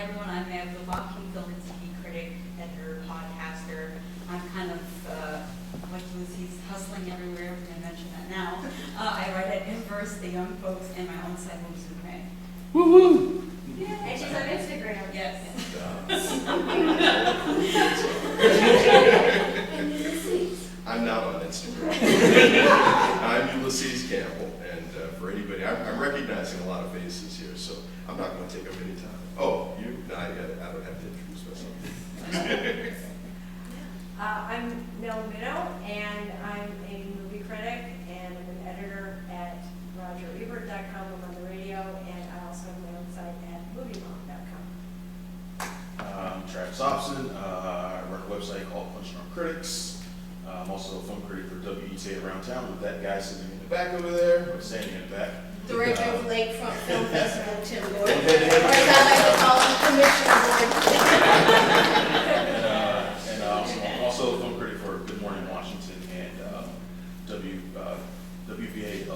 Hi everyone, I'm Mae Abdulbaki, film and TV critic, editor, podcaster. I'm kind of like Ulysses, hustling everywhere. I'm going to mention that now. I write at Inverse, The Young Folks, and my own site, Hopson. Woo-hoo! Yeah, And she's on Instagram. yes. And Ulysses. I'm not on Instagram. I'm Ulysses Campbell, and for anybody, I'm recognizing a lot of faces here, so I'm not going to take up any time. Oh, you? No, I don't have to introduce myself. I'm Nell Minow, and I'm a movie critic, and I'm an editor at RogerEbert.com. I'm on the radio, and I also have my own site at MovieMom.com. I'm Travis Hopson. I run a website called Punch Drunk Critics. I'm also a film critic for WETA Around Town with that guy sitting in the back over there, or standing in the back. Director of Lakefront Film Festival, Tim Gordon. Or as I like to call him, Commissioner Gordon. And also a film critic for Good Morning Washington and WBA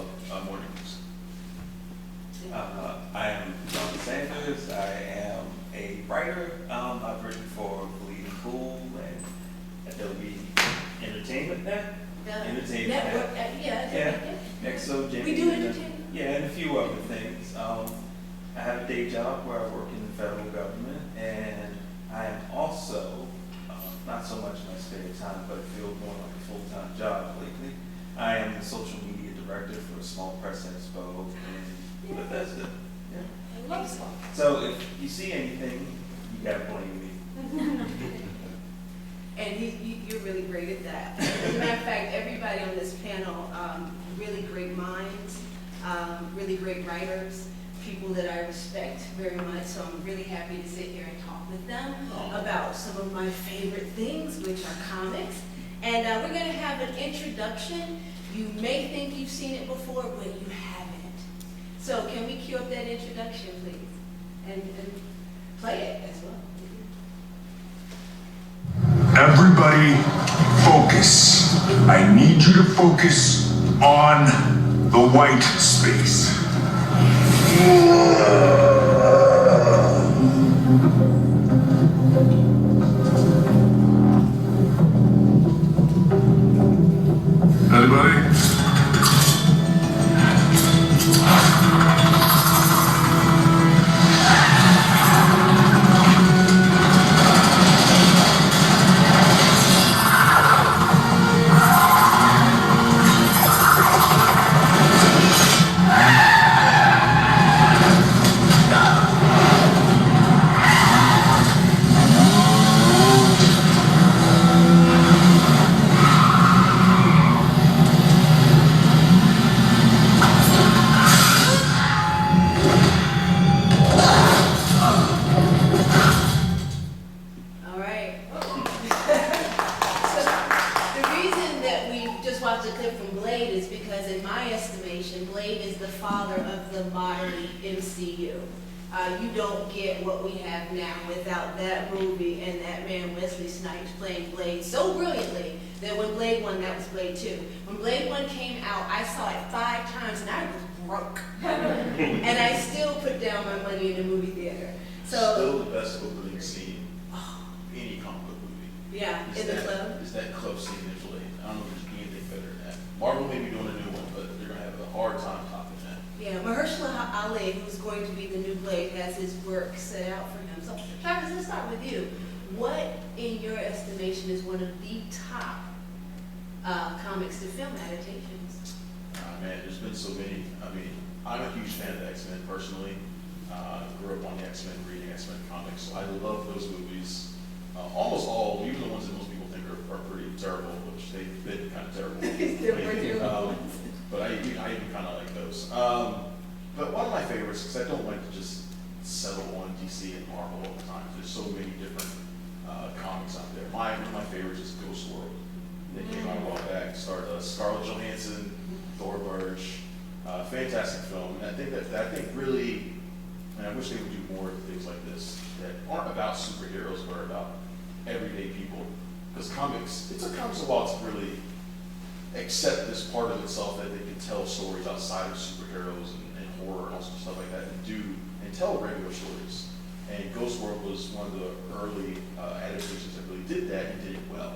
Morning News. I am John Sanders. I am a writer. I've written for Bleeding Cool and Adobe Entertainment Net. Entertainment Network, Net. XO, Jamie. We do entertainment. Yeah, and a few other things. I have a day job where I work in the federal government, and I am also, not so much in my spare time, but it feels more like a full-time job lately. I am the social media director for a Small Press Expo in Bethesda. Yeah. I love small. So if you see anything, you gotta blame me. And you're really great at that. As a matter of fact, everybody on this panel, really great minds, really great writers, people that I respect very much. So I'm really happy to sit here and talk with them about some of my favorite things, which are comics. And we're going to have an introduction. You may think you've seen it before, but you haven't. So can we cue up that introduction, please? And play it as well. Everybody, focus. I need you to focus on the white space. Anybody? You don't get what we have now without that movie and that man Wesley Snipes playing Blade so brilliantly that when Blade 1, that was Blade 2. When Blade 1 came out, I saw it 5 times and I was broke. And I still put down my money in the movie theater. So Still the best opening scene in any comic book movie. Yeah, in the club. Is that club scene in Blade. I don't know if there's anything better than that. Marvel may be doing a new one, but they're going to have a hard time topping that. Yeah, Mahershala Ali, who's going to be the new Blade, has his work set out for him. So, Travis, let's start with you. What, in your estimation, is one of the top comics to film adaptations? Man, there's been so many. I mean, I'm a huge fan of the X-Men personally. Grew up on the X-Men, reading X-Men comics, so I love those movies. Almost all, even the ones that most people think are pretty terrible, which they've been kind of terrible. But I even kind of like those. But one of my favorites, because I don't like to just settle on DC and Marvel all the time. There's so many different comics out there. One of my favorites is Ghost World. They came out a while back. Starred Scarlett Johansson, Thor Birch. Fantastic film. And I think really, and I wish they would do more things like this that aren't about superheroes, but are about everyday people. Because comics, it took comics a while to really accept this part of itself that they can tell stories outside of superheroes and horror and all sorts of stuff like that and tell regular stories. And Ghost World was one of the early adaptations that really did that and did it well.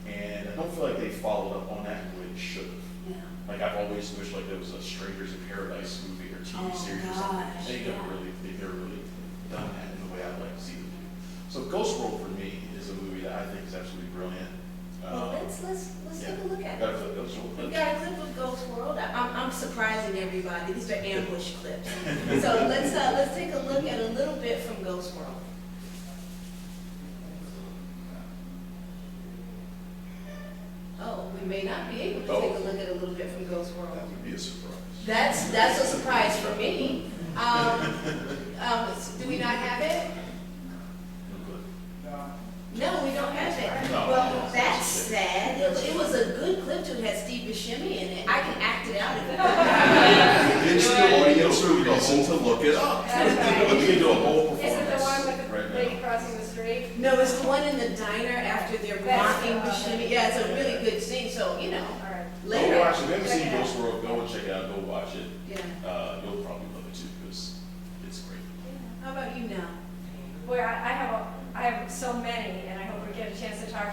And I don't feel like they followed up on that in the way they should have. Yeah. Like I've always wished like there was a Strangers in Paradise movie or TV Oh, series or gosh, something. They've yeah. never really done that in the way I'd like to see them do. So Ghost World for me is a movie that I think is absolutely brilliant. Well, let's take a look at Got it. a clip, Ghost World. We've got a clip of Ghost World. I'm surprising everybody. These are ambush clips. So let's take a look at a little bit from Ghost World. Oh, we may not be able to take a look at a little bit from Ghost World. That would be a surprise. That's a surprise for me. Do we not have it? No, we don't have it. No. Well, that's sad. It was a good clip to have Steve Buscemi in it. I can act it out if you Gives the audience a reason to look it up. We can do a whole performance. Is it the one with the right now. lady crossing the street? No, it's the one in the diner after they're mocking Buscemi. Yeah, it's a really good scene. So, you know, All right. later. Go watch it. If you haven't seen Ghost World, go and check it out. Go watch it. Yeah. You'll probably love it too because it's great. How about you now? Boy, I have so many, and I hope we get a chance to talk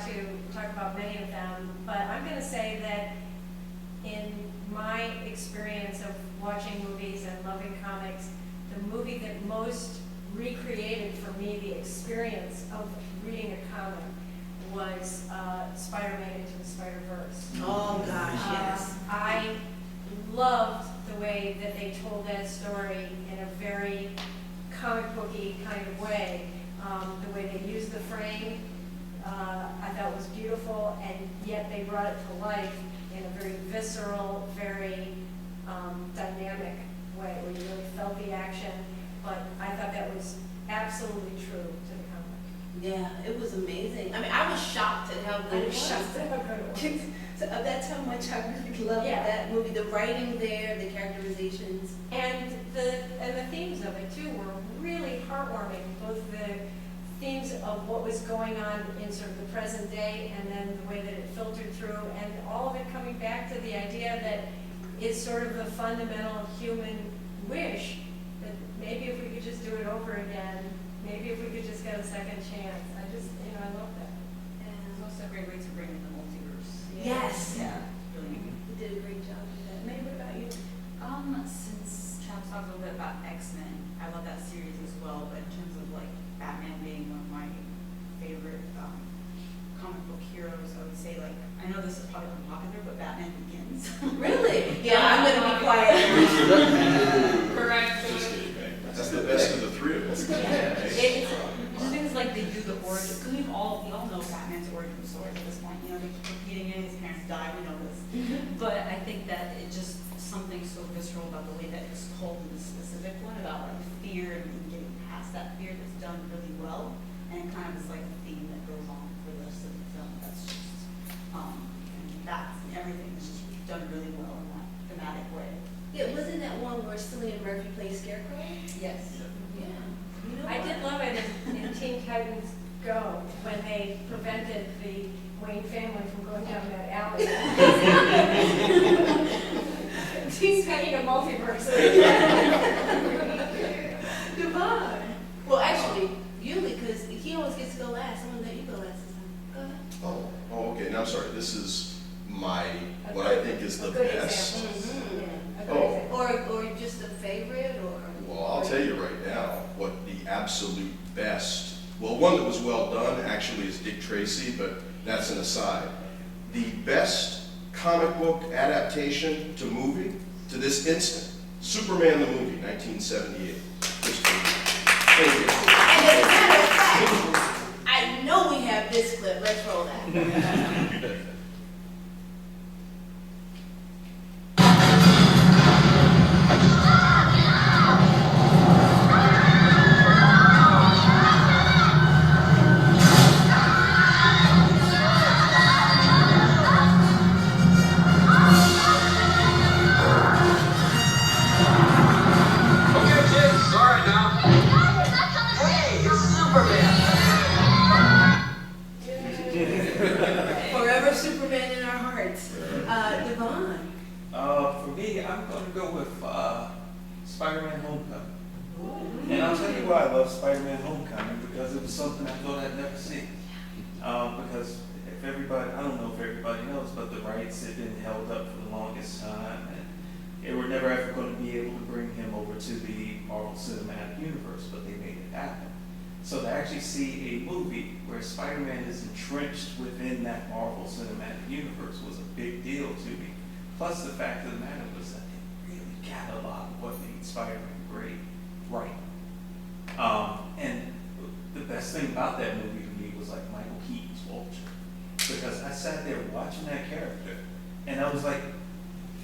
about many of them. But I'm going to say that in my experience of watching movies and loving comics, the movie that most recreated for me the experience of reading a comic was Spider-Man Into the Spider-Verse. Oh gosh, yes. I loved the way that they told that story in a very comic booky kind of way. The way they used the frame, I thought was beautiful, and yet they brought it to life in a very visceral, very dynamic way, where you really felt the action. But I thought that was absolutely true to the comic. Yeah, it was amazing. I mean, I was shocked at how good it was. Shocked at how good it was. So that's how much I really loved Yeah. that movie. The writing there, the characterizations. And the themes of it too were really heartwarming. Both the themes of what was going on in sort of the present day, and then the way that it filtered through, and all of it coming back to the idea that it's sort of the fundamental human wish that maybe if we could just do it over again, maybe if we could just get a second chance. I love that. It's also a great way to bring in the multiverse. Yes. Yeah, really. You did a great job with that. Mae, what about you? Since Travis talked a little bit about X-Men, I love that series as well, but in terms of like Batman being one of my favorite comic book heroes, I would say like, I know this is probably unpopular, but Batman Begins. Really? Yeah, I'm going to be quiet. Correct. Just kidding, man. That's the best of the three of us. It's the things like they do the origin, because we all know Batman's origin story at this point. You know, they keep repeating it. His parents died. We know this. But I think that it just something so visceral about the way that it's told in the specific one about like fear and getting past that fear that's done really well, and it kind of is like a theme that goes on for the rest of the film. That's just and that's everything is just done really well in that thematic way. Yeah, wasn't that one where Cillian Murphy plays Scarecrow? Yes. Yeah. You know I what? did love it in Teen Titans Go when they prevented the Wayne family from going down that alley. Teen Titans a multiverse. Divine. Well, actually, Yuli, because he always gets to go last. I'm going to let you go last this time. Go ahead. Oh, okay. Now I'm sorry. This is what I think is the A good best. example. Mhm. Yeah, a good Oh. example. Or just a favorite, or? Well, I'll tell you right now what the absolute best. Well, one that was well done actually is Dick Tracy, but that's an aside. The best comic book adaptation to movie to this instant, Superman the movie, 1978. Thank you. And as a matter of fact, I know we have this clip. Let's roll that. Okay, kids, all right now. Hey, it's Superman. Forever Superman in our hearts. Devon. For me, I'm going to go with Spider-Man Homecoming. And I'll tell you why I love Spider-Man Homecoming, because it was something I thought I'd never see. Because if everybody, I don't know if everybody knows, but the rights had been held up for the longest time, and they were never ever going to be able to bring him over to the Marvel Cinematic Universe, but they made it happen. So to actually see a movie where Spider-Man is entrenched within that Marvel Cinematic Universe was a big deal to me. Plus the fact of the matter was that they really got a lot of what made Spider-Man great right. And the best thing about that movie to me was like Michael Keaton's Vulture. Because I sat there watching that character, and I was like,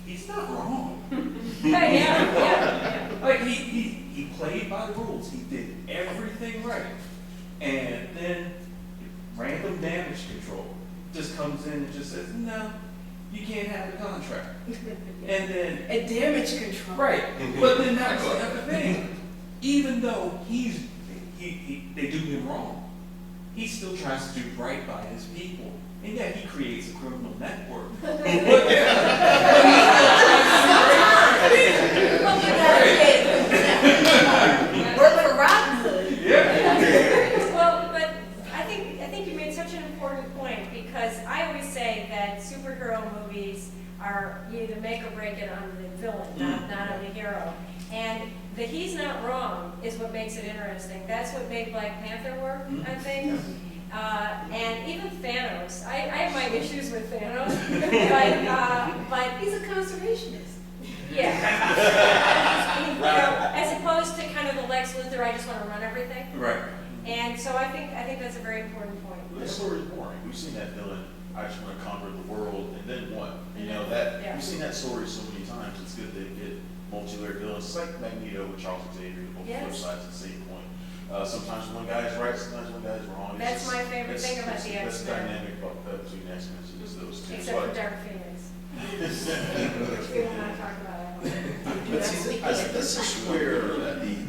he's not wrong. Yeah. Like he played by the rules. He did everything right. And then random damage control just comes in and just says, no, you can't have the contract. And then And damage control. right. But then that's the other thing. Even though they do him wrong, he still tries to do right by his people. And yet he creates a criminal network. But he's still trying to do right. Work for Robin Hood. Yeah. Well, but I think you made such an important point, because I always say that superhero movies are, you either make or break it on the villain, not on the hero. And the he's not wrong is what makes it interesting. That's what made Black Panther work, I think. And even Thanos. I have my issues with Thanos, but He's a conservationist. yeah. You know, as opposed to kind of the Lex Luthor, I just want to run everything. Right. And so I think that's a very important point. That story's boring. We've seen that villain, I just want to conquer the world, and then what? You know, that Yeah. we've seen that story so many times. It's good they get multi-layered villains. It's like Magneto with Charles Xavier, both Yes. flip sides of the same coin. Sometimes one guy is right, sometimes one guy is wrong. That's my favorite thing about the That's X-Men. dynamic between X-Men, is those two. Except for Dark Phoenix. Which we will not talk about. But see, this is where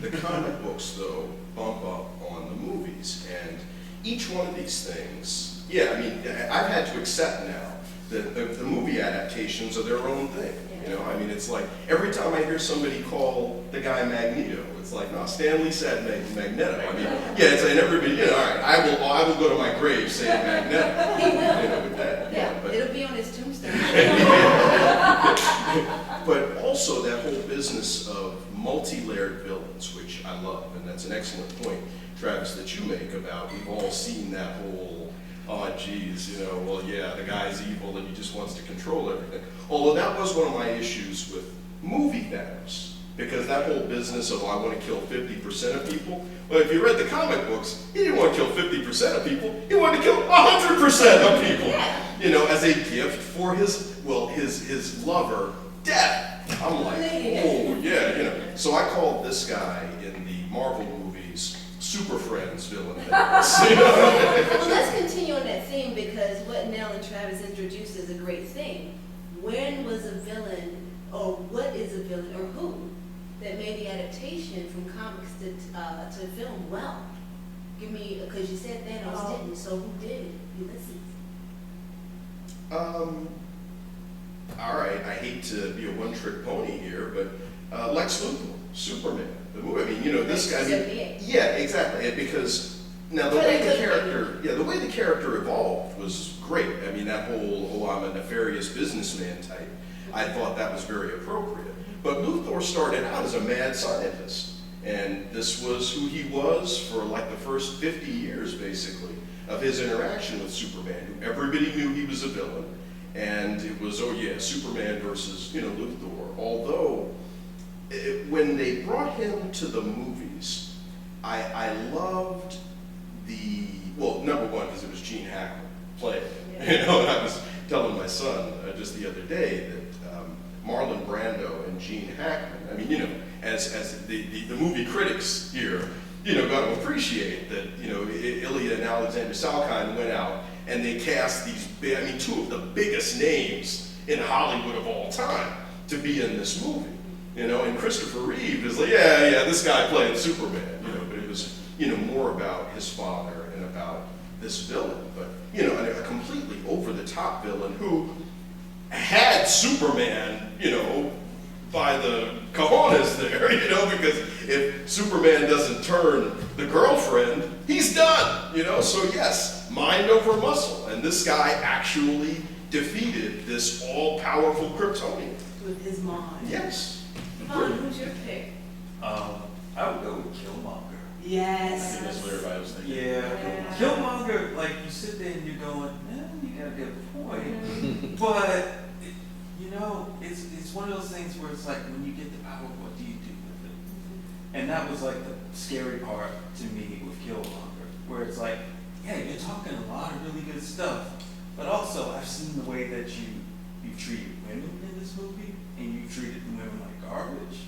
the comic books, though, bump up on the movies. And each one of these things, yeah, I mean, I've had to accept now that the movie adaptations are their own thing. You know, I mean, it's like every time I hear somebody call the guy Magneto, it's like, no, Stan Lee said Magneto. I mean, yeah, it's like everybody, you know, all right, I will go to my grave saying Magneto. He will. You know, with that. Yeah, but, it'll be on his tombstone. but also that whole business of multi-layered villains, which I love, and that's an excellent point, Travis, that you make about we've all seen that whole, oh geez, you know, well yeah, the guy's evil and he just wants to control everything. Although that was one of my issues with movie Thanos, because that whole business of, oh, I want to kill 50% of people, well, if you read the comic books, he didn't want to kill 50% of people, he wanted to kill 100% of people, you know, as a gift for his lover, death. I'm like, oh yeah, you know. So I called this guy in the Marvel movies Super Friends villain. Well, let's continue on that theme, because what Nell and Travis introduced is a great thing. When was a villain, or what is a villain, or who, that made the adaptation from comics to film well? Give me, because you said Thanos didn't, so who did? Ulysses. All right, I hate to be a one-trick pony here, but Lex Luthor, Superman, the movie. I mean, you know, this guy. I mean, yeah, exactly. Because now the way the character evolved was great. I mean, that whole "oh, I'm a nefarious businessman" type. I thought that was very appropriate. But Luthor started out as a mad scientist, and this was who he was for like the first 50 years, basically, of his interaction with Superman. Everybody knew he was a villain. And it was, oh yeah, Superman versus, you know, Luthor. Although, when they brought him to the movies, I loved well, number one, because it was Gene Hackman playing. You know, and I was telling my son just the other day that Marlon Brando and Gene Hackman, I mean, you know, as the movie critics here, you know, got to appreciate that, you know, Ilya and Alexander Salkind went out and they cast these, two of the biggest names in Hollywood of all time to be in this movie, you know, and Christopher Reeve is like, yeah, this guy playing Superman, you know, but it was, you know, more about his father and about this villain, but, you know, a completely over-the-top villain who had Superman, you know, by the cojones there, you know, because if Superman doesn't turn the girlfriend, he's done, you know? So yes, mind over muscle. And this guy actually defeated this all-powerful Kryptonian. With his mind. Yes. Yvonne, who's your pick? I would go with Killmonger. I Yes. think that's what everybody was thinking. Yeah, Killmonger, like you sit there and you're going, you got a good point. But, you know, it's one of those things where it's like, when you get the power, what do you do with it? And that was like the scary part to me with Killmonger, where it's like, yeah, you're talking a lot of really good stuff, but also I've seen the way that you've treated women in this movie, and you've treated the women like garbage.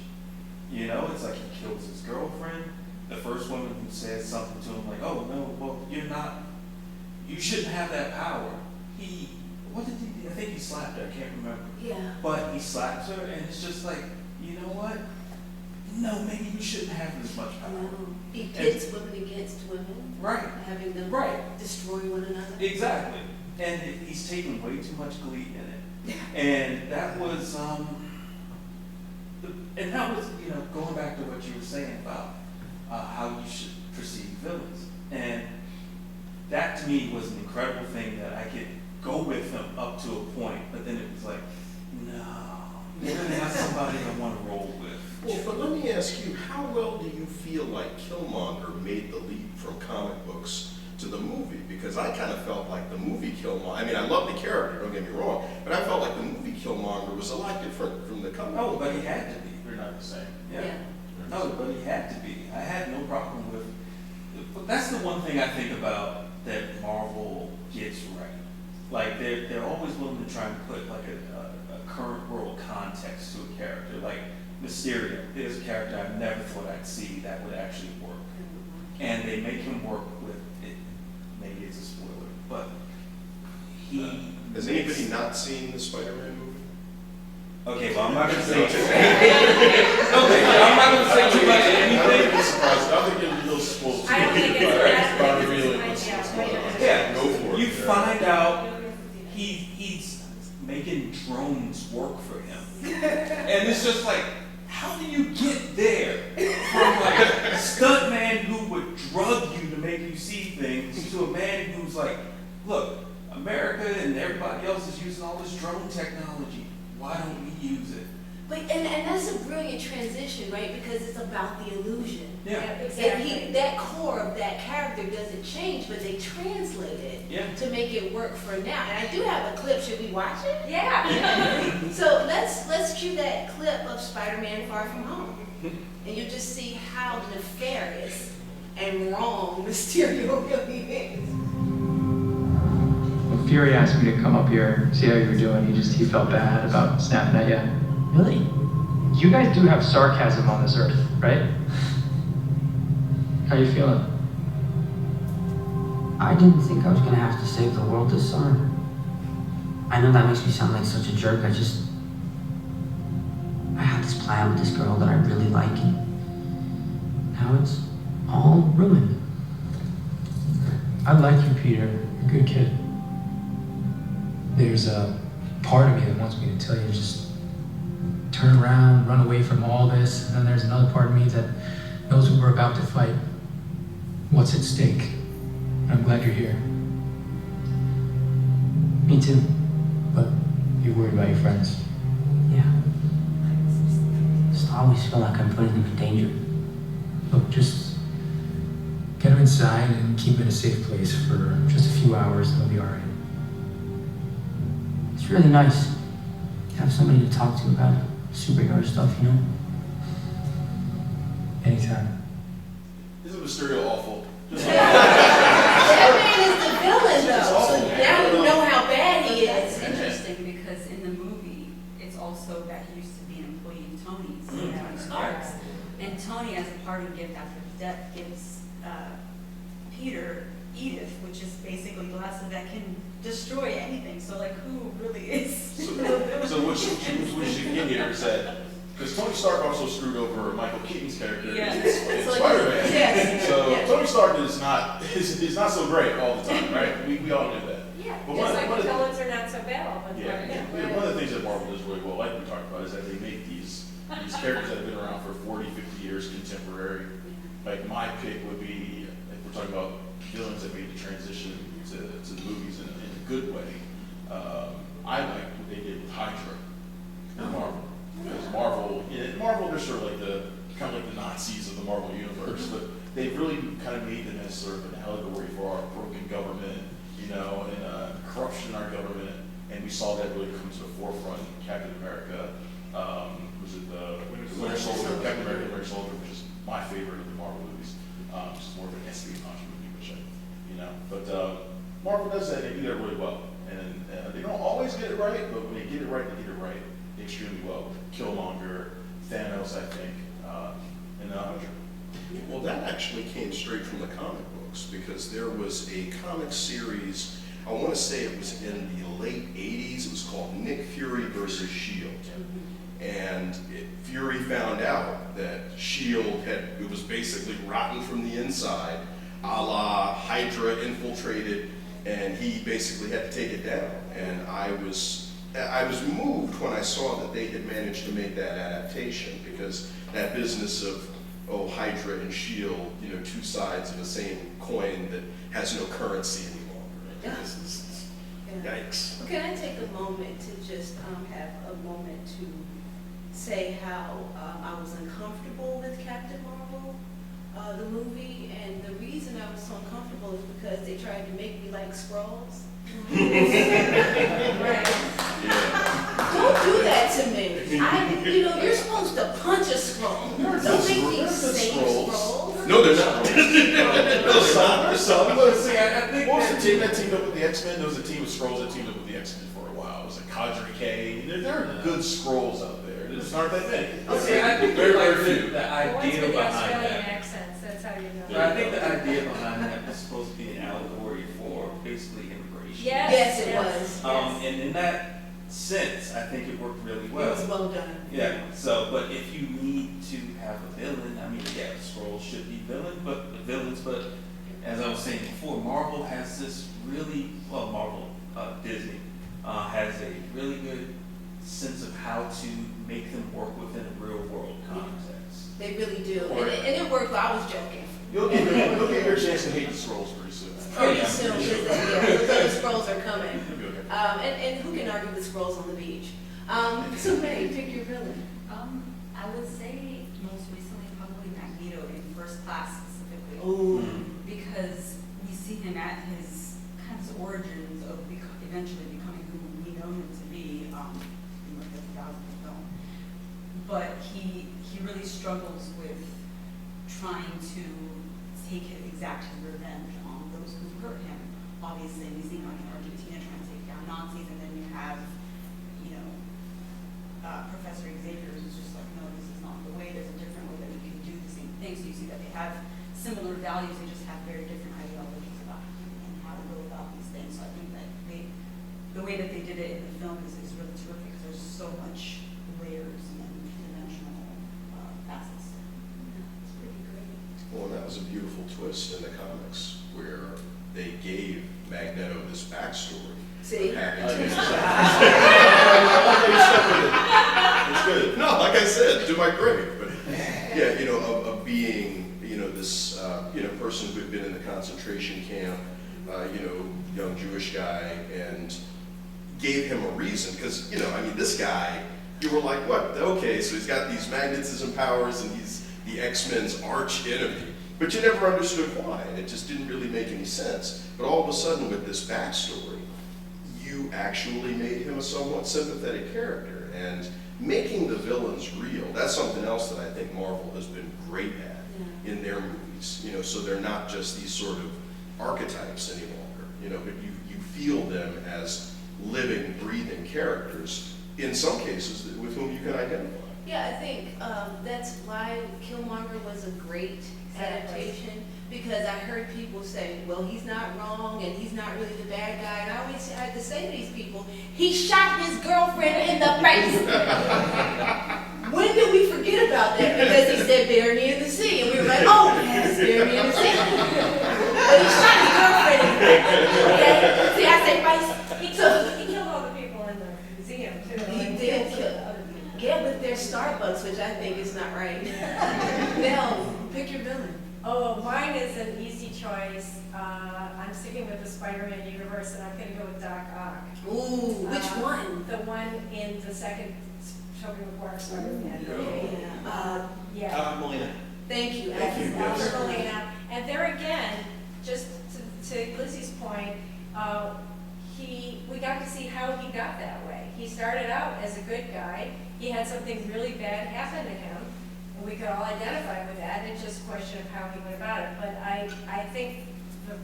You know, it's like he kills his girlfriend. The first woman who says something to him like, oh, no, well, you shouldn't have that power. What did he do? I think he slapped her, I can't remember. Yeah. But he slaps her, and it's just like, you know what? No, maybe you shouldn't have this much power. No. He pits women against women. Right. Having them destroy one another. Exactly. And he's taking way too much glee in it. And that was, you know, going back to what you were saying about how you should perceive villains. And that to me was an incredible thing that I could go with him up to a point, but then it was like, no, you're going to have somebody I want to roll with. Well, but let me ask you, how well do you feel like Killmonger made the leap from comic books to the movie? Because I kind of felt like the movie Killmonger, I mean, I love the character, don't get me wrong, but I felt like the movie Killmonger was a lot different from the comic book. Oh, but he had to be. They're not the same. Yeah. No, but he had to be. I had no problem with. But that's the one thing I think about that Marvel gets right. Like they're always willing to try and put like a current world context to a character. Like Mysterio, there's a character I never thought I'd see that would actually work, and they make him work with it. Maybe it's a spoiler, but he. Has anybody not seen the Spider-Man movie? Okay, well I'm not gonna say. Okay, I'm not gonna say too much of I don't anything. think it's surprising. I don't think it'll be real spoiled. I don't think it's By bad. revealing I what's think it's going on. Yeah, Go for it. You Yeah. find out he's making drones work for him. And it's just like, how do you get there? From like a stuntman who would drug you to make you see things to a man who's like, look, America and everybody else is using all this drone technology. Why don't we use it? But and that's a brilliant transition, right? Because it's about the illusion. Yeah. Exactly. That core of that character doesn't change, but they translate it to make it work for now. And I do have a clip. Should we watch it? Yeah. So let's cue that clip of Spider-Man Far From Home, and you'll just see how nefarious and wrong Mysterio really is. When Fury asked me to come up here, see how you were doing, he felt bad about snapping at you. Really? You guys do have sarcasm on this earth, right? How you feeling? I didn't think I was gonna have to save the world this summer. I know that makes me sound like such a jerk. I had this plan with this girl that I really like, and now it's all ruined. I like you, Peter. You're a good kid. There's a part of me that wants me to tell you just turn around, run away from all this, and then there's another part of me that knows what we're about to fight. What's at stake? I'm glad you're here. Me too. But you're worried about your friends. Yeah. I just always feel like I'm putting them in danger. Look, just get them inside and keep them in a safe place for just a few hours and they'll be all right. It's really nice to have somebody to talk to about superhero stuff, you know? Anytime. Isn't Mysterio awful? Just That man is the villain, though. So awful. now you know how bad he It's is. interesting because in the movie, it's also that he used to be an employee of Tony's, Tony Stark's. And Tony, as a parting gift after his death, gives Peter Edith, which is basically glasses that can destroy anything. So, like, who really is? So what you get here is that, because Tony Stark also screwed over Michael Keaton's character Yeah. in It's like- Spider-Man. Yes. So Yes. Tony Stark is not so great all the time, right? We all knew that. Yeah, But just like one the of the- villains are not so bad all the time. Yeah, one of the things that Marvel does really well, like we talked about, is that they make these characters that have been around for 40, 50 years, contemporary. Like my pick would be, if we're talking about villains that made the transition to the movies in a good way, I like what they did with Hydra in Marvel. Because Marvel, they're sort of like kind of like the Nazis of the Marvel universe, but they've really kind of made them as sort of an allegory for our broken government, and corruption in our government, and we saw that really come to the forefront in Captain America. Was it the Winter Soldier? Captain America: Winter Soldier, which is my favorite of the Marvel movies. Just more of an espionage movie, but Marvel does that. They do that really well, and they don't always get it right, but when they get it right, they get it right extremely well. Killmonger, Thanos, I think, and Hydra. Well, that actually came straight from the comic books, because there was a comic series, I want to say it was in the late 80s, it was called Nick Fury versus S.H.I.E.L.D. And Fury found out that S.H.I.E.L.D. it was basically rotten from the inside, a la Hydra infiltrated, and he basically had to take it down. And I was moved when I saw that they had managed to make that adaptation, because that business of, Hydra and S.H.I.E.L.D., two sides of the same coin that has no currency any longer. This is yikes. Well, can I take a moment to just have a moment to say how I was uncomfortable with Captain Marvel, the movie, and the reason I was so uncomfortable is because they tried to make me like Skrulls. Right. Yeah. Don't do that to me. You're supposed to punch a Skrull. Don't make me say Skrulls. No, they're not. I think what was the team that teamed up with the X-Men? There was a team of Skrulls that teamed up with the X-Men for a while. It was like Cadre K. There are good Skrulls out there. There's aren't that many. Okay, I think Very the The ones idea with the behind Australian that. accents, that's how you know. But I think the idea behind that was supposed to be an allegory for basically immigration. Yes, it was. Yes. And in that sense, I think it worked really well. It was well done. Yeah. So, but if you need to have a villain, I mean, yeah, Skrulls should be villains, but as I was saying before, Marvel has this really Disney has a really good sense of how to make them work within a real world context. They really do. And it worked. I was joking. You'll get your chance to hate the Skrulls pretty soon. Pretty soon, because those Skrulls are coming. You'll be okay. And who can argue with Skrulls on the beach? So Mae, pick your villain. I would say most recently probably Magneto in First Class specifically. Ooh. Because we see him at his kind of origins of eventually becoming who we know him to be in like the 2000 film. But he really struggles with trying to exact his revenge on those who hurt him. Obviously, we see in Argentina trying to take down Nazis, and then you have, Professor Xavier who's just like, no, this is not the way. There's a different way that we can do the same thing. So you see that they have similar values, they just have very different ideologies about and how to go about these things. So I think that the way that they did it in the film is really terrific, because there's so much layers and dimensional facets. It's pretty great. Well, and that was a beautiful twist in the comics, where they gave Magneto this backstory. See? It's good. No, like I said, to my credit, but yeah, of being, this, person who had been in the concentration camp, young Jewish guy, and gave him a reason, because, this guy, you were like, what? Okay, so he's got these magnetism powers, and he's the X-Men's arch enemy. But you never understood why, and it just didn't really make any sense. But all of a sudden, with this backstory, you actually made him a somewhat sympathetic character. And making the villains real, that's something else that I think Marvel has been great at in their movies. So they're not just these sort of archetypes any longer, but you feel them as living, breathing characters, in some cases, with whom you can identify. Yeah, I think that's why Killmonger was a great adaptation, because I heard people say, well, he's not wrong and he's not really the bad guy. And I always had to say to these people, he shot his girlfriend in the face. When did we forget about that? Because he said, bury me in the sea. And we were like, oh, yes, bury me in the sea. But he shot his girlfriend in the face. Okay? See, I say face. He killed all the people in the museum, too. He did kill. Yeah, with their Starbucks, which I think choice. I'm sticking with the Spider-Man universe, and I'm going to go with Doc Ock. Ooh, which one? The one in the second Tobey Maguire Spider-Man movie. Yeah. Alfred Molina. Thank you. Yes, Alfred Molina. And there again, just to Lizzie's point, we got to see how he got that way. He started out as a good guy. He had something really bad happen to him, and we could all identify with that. It's just a question of how he went about it. But I think the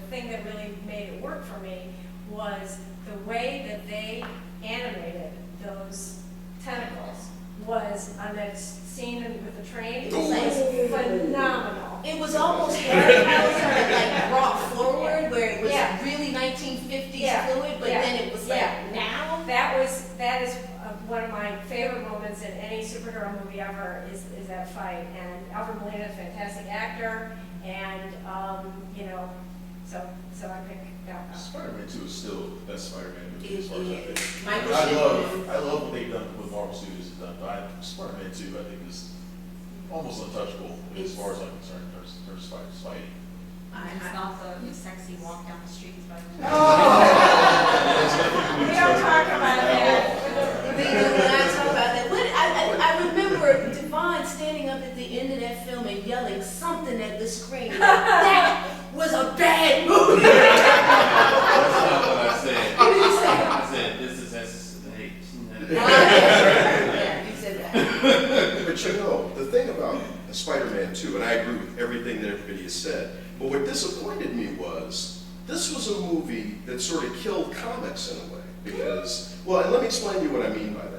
thing that really made it work for me was the way that they animated those tentacles was on that scene with the train. It was like phenomenal. It was almost Harry Potter, like brought forward, where it was Yeah. really 1950s Yeah. fluid, but Yeah. then it was like now. That is one of my favorite moments in any superhero movie ever is that fight. And Alfred Molina, a fantastic actor, and so I pick Doc Ock. Spider-Man 2 is still the best Spider-Man movie It as far as I is. think. Michael I love what they've done, what Marvel Studios has done, but Spider-Man 2 I think is almost untouchable as far as I'm concerned in terms of Spidey. It's not the sexy walk down the street, but. We don't talk about that. When I talk about that, I remember Devon standing up at the end of that film and yelling something at the screen. That was a bad movie. That's not what I said. What did you say? I said, this is S8. Yeah, you said that. But you know, the thing about Spider-Man 2, and I agree with everything that everybody has said, but what disappointed me was this was a movie that sort of killed comics in a way. Because, well, and let me explain to you what I mean by that.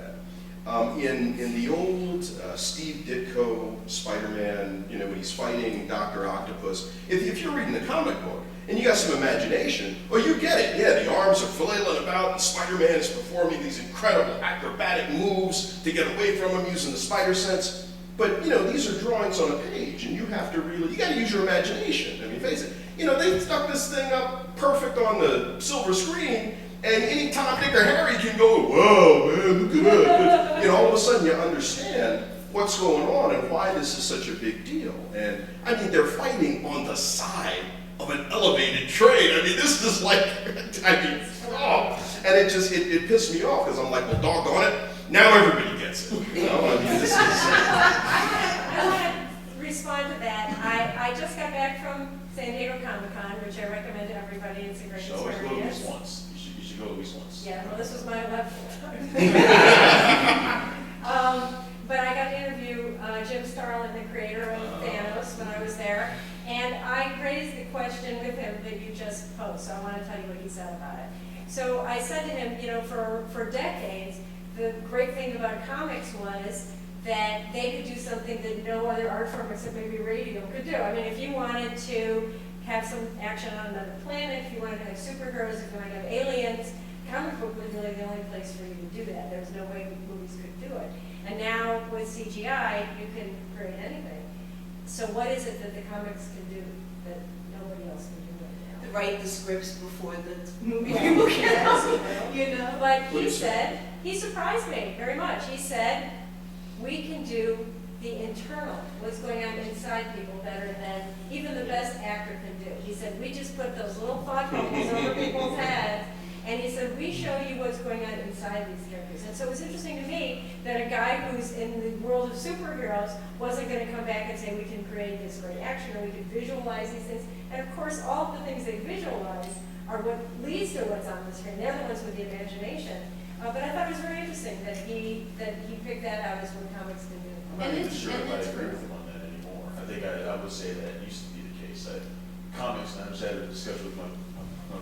In the old Steve Ditko Spider-Man, you know, when he's fighting Dr. Octopus, if you're reading the comic book and you got some imagination, well, you get it. Yeah, the arms are flailing about and Spider-Man is performing these incredible acrobatic moves to get away from him using the spider sense. But, you know, these are drawings on a page and you have to really, you got to use your imagination. I mean, face it. You know, they stuck this thing up perfect on the silver screen. And any Tom, Dick, or Harry can go, whoa, man, look at that. You know, all of a sudden you understand what's going on and why this is such a big deal. And, I mean, they're fighting on the side of an elevated train. I mean, this is like, and it pissed me off because I'm like, well, doggone it, now everybody gets it. You know, I mean, this is... I want to respond to that. I just got back from San Diego Comic-Con, which I recommend to everybody. It's a great You should always go at experience. least once. You should go at least once. Yeah, well, this was my 11th time. But I got to interview Jim Starlin, the creator of Thanos, when I was there, and I raised the question with him that you just posed, so I want to tell you what he said about it. So I said to him, you know, for decades, the great thing about comics was that they could do something that no other art form except maybe radio could do. I mean, if you wanted to have some action on another planet, if you wanted to have superheroes, if you wanted to have aliens, comic book was really the only place for you to do that. There was no way movies could do it. And now with CGI, you can create anything. So what is it that the comics can do that nobody else can do right now? Write the scripts before the movie people get out, you know? But he said, he surprised me very much. He said, we can do the internal, what's going on inside people better than even the best actor can do. He said, we just put those little thought bubbles over people's heads, and he said, we show you what's going on inside these characters. And so it was interesting to me that a guy who's in the world of superheroes wasn't going to come back and say, we can create this great action, or we can visualize these things. And of course, all of the things they visualize are what leads to what's on the screen. They're the ones with the imagination. But I thought it was very interesting that he picked that out as what comics can do. I'm not even sure if I agree with him on that anymore. I think I would say that used to be the case, that comics, and I just had a discussion with my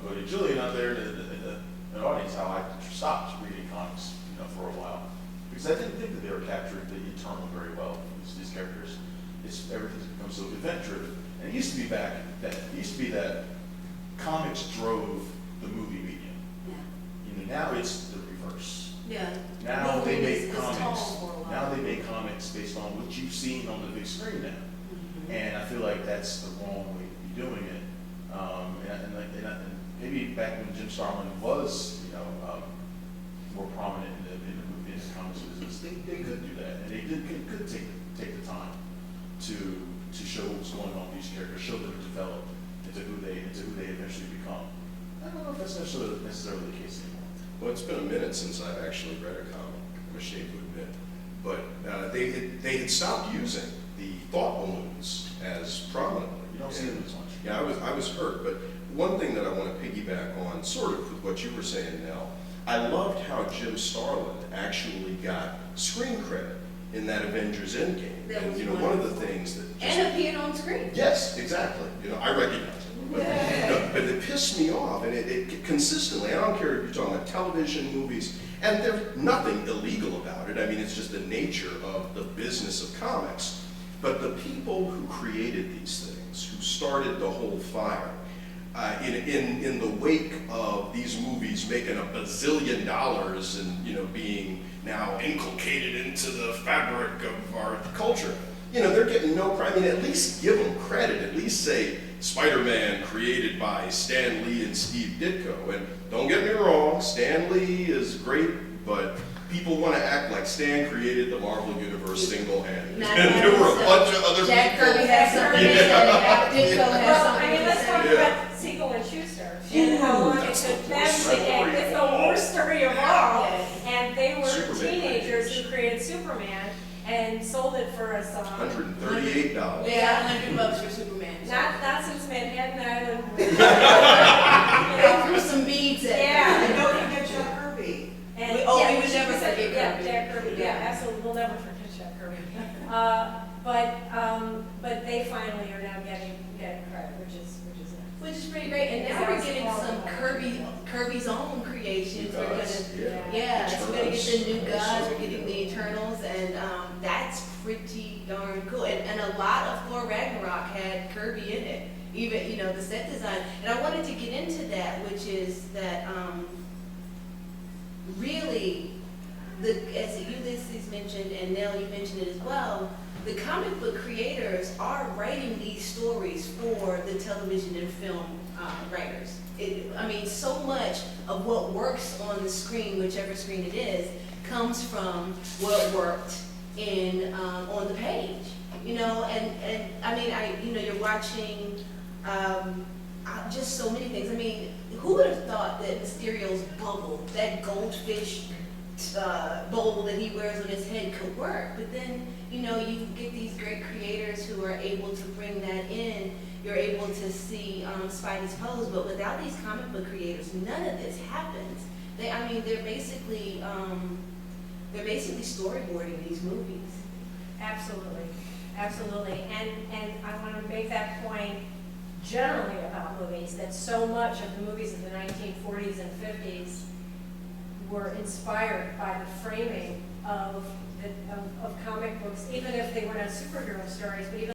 buddy Julian out there in the audience, how I stopped reading comics, you know, for a while. Because I didn't think that they were capturing the internal very well. These characters, everything's become so event-driven. And it used to be that comics drove the movie medium. Yeah. You know, now it's the reverse. Yeah. Now The they movie make is comics. tall for a while. Now they make comics based on what you've seen on the big screen now, and I feel like that's the wrong way to be doing it. And maybe back when Jim Starlin was, you know, more prominent in the comics business, they could do that, and they could take the time to show what's going on with these characters, show them develop. into who they eventually become. I don't know if that's necessarily the case anymore. Well, it's been a minute since I've actually read a comic, I'm ashamed to admit. But they had stopped using the thought balloons as prominently. You don't see them as much. Yeah, I was hurt, but one thing that I want to piggyback on, sort of with what you were saying, Nell, I loved how Jim Starlin actually got screen credit in that Avengers Endgame. That And was you know, one of the wonderful. things that just, And appeared on screen. yes, exactly. You know, I recognize it. But it pissed me off, and it consistently, I don't care if you're talking about television, movies, and there's nothing illegal about it. I mean, it's just the nature of the business of comics. But the people who created these things, who started the whole fire, in the wake of these movies making $1 bazillion and, you know, being now inculcated into the fabric of our culture, you know, they're getting no credit. I mean, at least give them credit. At least say Spider-Man created by Stan Lee and Steve Ditko. And don't get me wrong, Stan Lee is great, but people want to act like Stan created the Marvel Universe single-handedly. Not And there were a so. bunch of other Jack people. Kirby has something to say. Ditko has Well, something I mean, to let's talk say. about Siegel and Schuster and how long it That's took the them worst to get, story it's of the all. worst story of all. Yes. And they were Superman teenagers creators. who created Superman and sold it for a song. $138. Yeah, $100 for Superman. Not since Manhattan Island. They threw some beads at Yeah. him. Don't forget Jack Kirby. And We yeah, would never she said- forget Yeah, Kirby. Jack Kirby, yeah, Yeah. absolutely, we'll never forget Jack Kirby. But they finally are now getting credit, which is nice. Which is pretty great, and now we're getting some Kirby's own creations. We're Gods, gonna, yeah. yeah, so we're gonna get the new Eternals. gods, we're getting the Eternals, and that's pretty darn cool. And a lot of Thor Ragnarok had Kirby in it, even, you know, the set design. And I wanted to get into that, which is that really, as Ulysses mentioned, and Nell, you mentioned it as well, the comic book creators are writing these stories for the television and film writers. I mean, so much of what works on the screen, whichever screen it is, comes from what worked on the page. You know, and I mean, you're watching just so many things. I mean, who would have thought that Mysterio's bubble, that goldfish bowl that he wears on his head, could work? But then, you know, you get these great creators who are able to bring that in. You're able to see Spidey's pose, but without these comic book creators, none of this happens. They're basically storyboarding these movies. Absolutely, absolutely, and I want to make that point generally about movies, that so much of the movies of the 1940s and 50s were inspired by the framing of comic books, even if they were not superhero stories, but even